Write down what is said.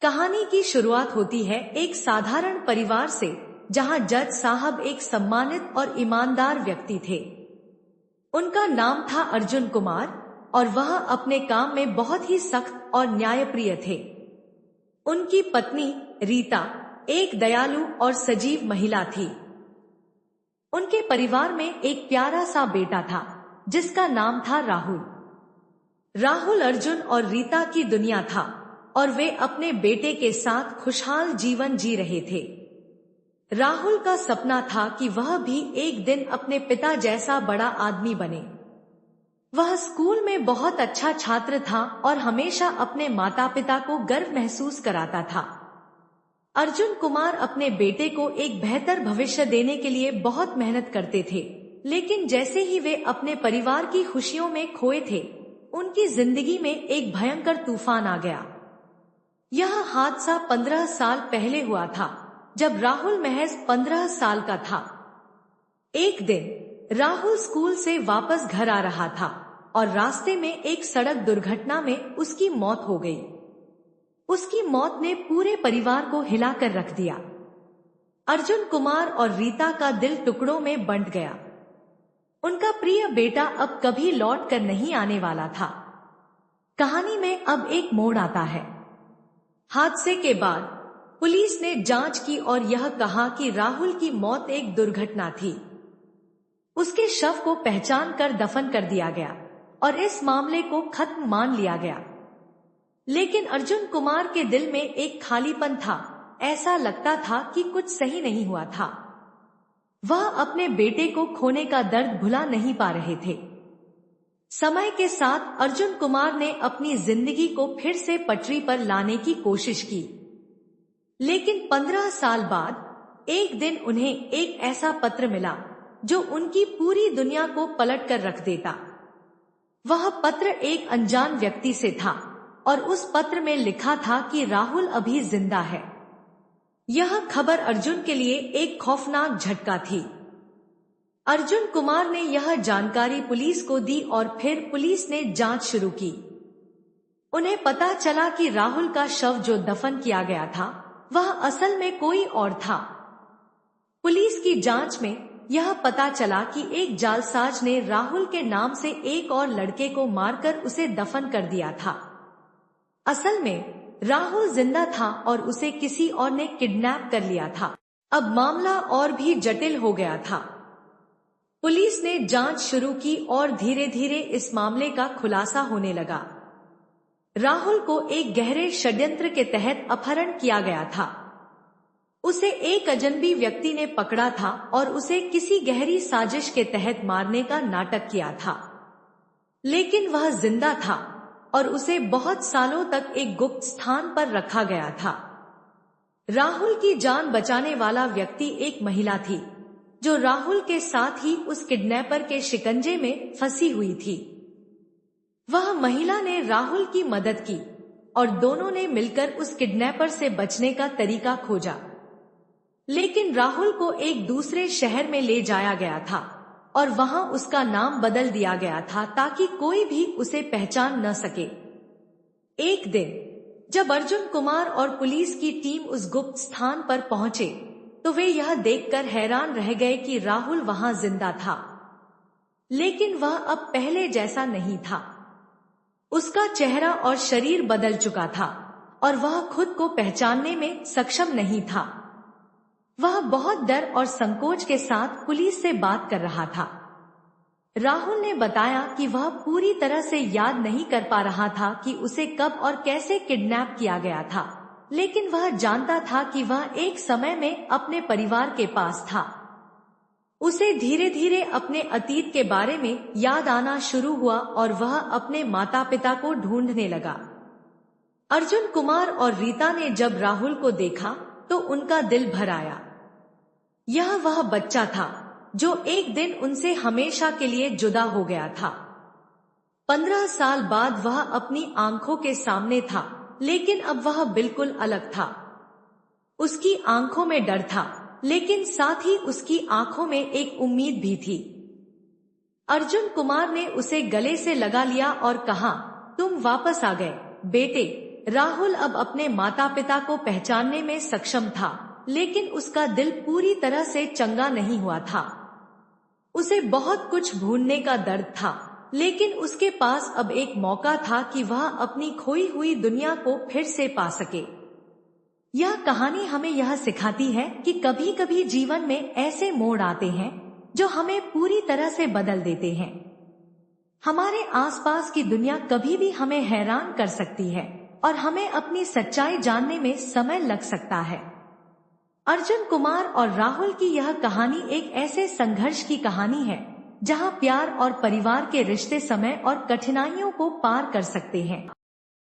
कहानी की शुरुआत होती है एक साधारण परिवार से, जहां जज साहब एक सम्मानित और ईमानदार व्यक्ति थे। उनका नाम था अर्जुन कुमार और वह अपने काम में बहुत ही सख्त और न्यायप्रिय थे। उनकी पत्नी रीता एक दयालु और सजीव महिला थी। उनके परिवार में एक प्यारा सा बेटा था जिसका नाम था राहुल। राहुल अर्जुन और रीता की दुनिया था और वे अपने बेटे के साथ खुशहाल जीवन जी रहे थे। राहुल का सपना था कि वह भी एक दिन अपने पिता जैसा बड़ा आदमी बने। वह स्कूल में बहुत अच्छा छात्र था और हमेशा अपने माता पिता को गर्व महसूस कराता था। अर्जुन कुमार अपने बेटे को एक बेहतर भविष्य देने के लिए बहुत मेहनत करते थे, लेकिन जैसे ही वे अपने परिवार की खुशियों में खोए थे, उनकी जिंदगी में एक भयंकर तूफान आ गया। यह हादसा 15 साल पहले हुआ था, जब राहुल महज 15 साल का था। एक दिन राहुल स्कूल से वापस घर आ रहा था और रास्ते में एक सड़क दुर्घटना में उसकी मौत हो गई। उसकी मौत ने पूरे परिवार को हिलाकर रख दिया। अर्जुन कुमार और रीता का दिल टुकड़ों में बंट गया। उनका प्रिय बेटा अब कभी लौट कर नहीं आने वाला था। कहानी में अब एक मोड़ आता है। हादसे के बाद पुलिस ने जांच की और यह कहा कि राहुल की मौत एक दुर्घटना थी। उसके शव को पहचान कर दफन कर दिया गया और इस मामले को खत्म मान लिया गया। लेकिन अर्जुन कुमार के दिल में एक खालीपन था। ऐसा लगता था कि कुछ सही नहीं हुआ था। वह अपने बेटे को खोने का दर्द भुला नहीं पा रहे थे। समय के साथ अर्जुन कुमार ने अपनी जिंदगी को फिर से पटरी पर लाने की कोशिश की, लेकिन 15 साल बाद एक दिन उन्हें एक ऐसा पत्र मिला जो उनकी पूरी दुनिया को पलट कर रख देता। वह पत्र एक अनजान व्यक्ति से था और उस पत्र में लिखा था कि राहुल अभी जिंदा है। यह खबर अर्जुन के लिए एक खौफनाक झटका थी। अर्जुन कुमार ने यह जानकारी पुलिस को दी और फिर पुलिस ने जांच शुरू की। उन्हें पता चला कि राहुल का शव जो दफन किया गया था, वह असल में कोई और था। पुलिस की जांच में यह पता चला कि एक जालसाज ने राहुल के नाम से एक और लड़के को मारकर उसे दफन कर दिया था। असल में राहुल जिंदा था और उसे किसी और ने किडनैप कर लिया था। अब मामला और भी जटिल हो गया था। पुलिस ने जांच शुरू की और धीरे धीरे इस मामले का खुलासा होने लगा। राहुल को एक गहरे षड्यंत्र के तहत अपहरण किया गया था। उसे एक अजनबी व्यक्ति ने पकड़ा था और उसे किसी गहरी साजिश के तहत मारने का नाटक किया था। लेकिन वह जिंदा था और उसे बहुत सालों तक एक गुप्त स्थान पर रखा गया था। राहुल की जान बचाने वाला व्यक्ति एक महिला थी, जो राहुल के साथ ही उस किडनैपर के शिकंजे में फंसी हुई थी। वह महिला ने राहुल की मदद की और दोनों ने मिलकर उस किडनैपर से बचने का तरीका खोजा। लेकिन राहुल को एक दूसरे शहर में ले जाया गया था और वहां उसका नाम बदल दिया गया था ताकि कोई भी उसे पहचान न सके। एक दिन जब अर्जुन कुमार और पुलिस की टीम उस गुप्त स्थान पर पहुंचे, तो वे यह देखकर हैरान रह गए कि राहुल वहां जिंदा था, लेकिन वह अब पहले जैसा नहीं था। उसका चेहरा और शरीर बदल चुका था और वह खुद को पहचानने में सक्षम नहीं था। वह बहुत डर और संकोच के साथ पुलिस से बात कर रहा था। राहुल ने बताया कि वह पूरी तरह से याद नहीं कर पा रहा था कि उसे कब और कैसे किडनैप किया गया था, लेकिन वह जानता था कि वह एक समय में अपने परिवार के पास था। उसे धीरे धीरे अपने अतीत के बारे में याद आना शुरू हुआ और वह अपने माता पिता को ढूंढने लगा। अर्जुन कुमार और रीता ने जब राहुल को देखा तो उनका दिल भर आया। यह वह बच्चा था जो एक दिन उनसे हमेशा के लिए जुदा हो गया था। 15 साल बाद वह अपनी आंखों के सामने था, लेकिन अब वह बिल्कुल अलग था। उसकी आंखों में डर था, लेकिन साथ ही उसकी आंखों में एक उम्मीद भी थी। अर्जुन कुमार ने उसे गले से लगा लिया और कहा, तुम वापस आ गए बेटे। राहुल अब अपने माता पिता को पहचानने में सक्षम था, लेकिन उसका दिल पूरी तरह से चंगा नहीं हुआ था। उसे बहुत कुछ भूलने का दर्द था, लेकिन उसके पास अब एक मौका था कि वह अपनी खोई हुई दुनिया को फिर से पा सके। यह कहानी हमें यह सिखाती है कि कभी कभी जीवन में ऐसे मोड़ आते हैं जो हमें पूरी तरह से बदल देते हैं। हमारे आसपास की दुनिया कभी भी हमें हैरान कर सकती है और हमें अपनी सच्चाई जानने में समय लग सकता है। अर्जुन कुमार और राहुल की यह कहानी एक ऐसे संघर्ष की कहानी है जहां प्यार और परिवार के रिश्ते समय और कठिनाइयों को पार कर सकते हैं।